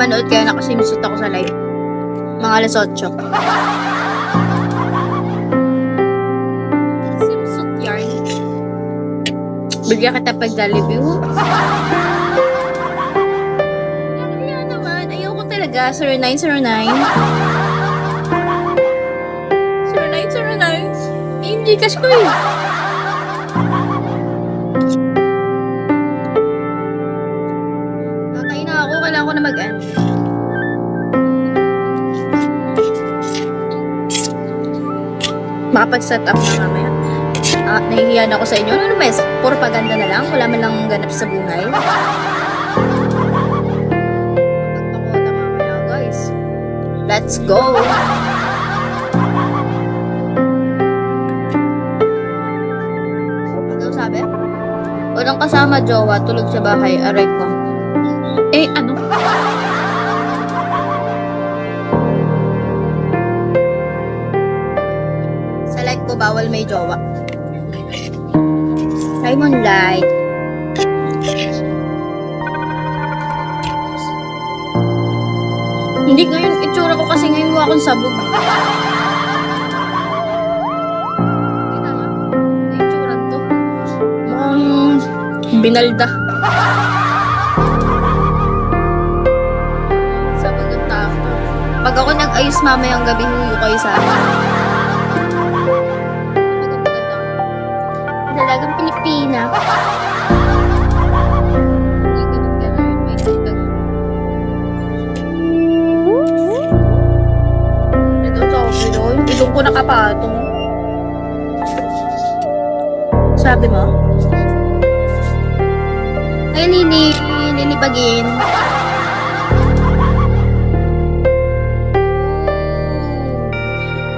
manood kaya nakasimisot ako sa live. Mga alas 8. Simsot yarn. Bigyan kita pag-review. Kaya naman, ayoko talaga. 0909. 0909. Yung Gcash ko eh. Natay na ako. Kailangan ko na mag-end. Makapag-set up na mamaya. Nahihiyan ako sa inyo. Ano naman? Puro paganda na lang. Wala man lang ganap sa buhay. Magpakota mamaya, guys. Let's go! Ano sabi? Walang kasama, jowa. Tulog sa bahay. Aray ko. Eh, ano? Sa life ko, bawal may jowa. Simon Light. Hindi ngayon, itsura ko kasi ngayon mukha akong sabog. Kita niya? Itsuran to. Mukhang binalda. Sabog ang tao. Pag ako nag-ayos mamayang gabi, huyo kayo sa akin. Dalagang Pilipina. Ito sabi no, yung ilong ko nakapatong. Sabi mo? Ay, nilibagin.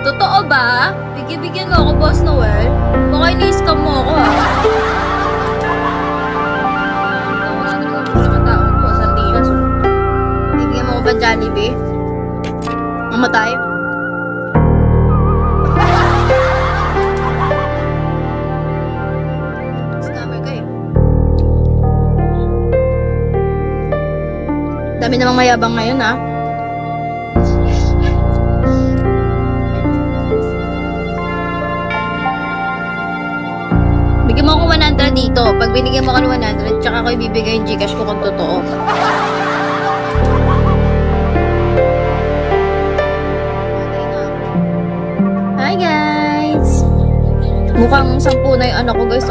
Totoo ba? Bigyan mo ako, Boss Noel. Baka ini-scam mo ako, ha? Ako na talaga sa mga tao ko, sardinas. Bigyan mo ako ba Jollibee? Mamatay? Scammer ka eh. Dami namang mayabang ngayon, ha? Bigyan mo ako 100 dito. Pag binigyan mo ako ng 100, tsaka ako ibibigay yung Gcash ko kung totoo. Hi guys! Mukhang 10 na yung anak ko guys.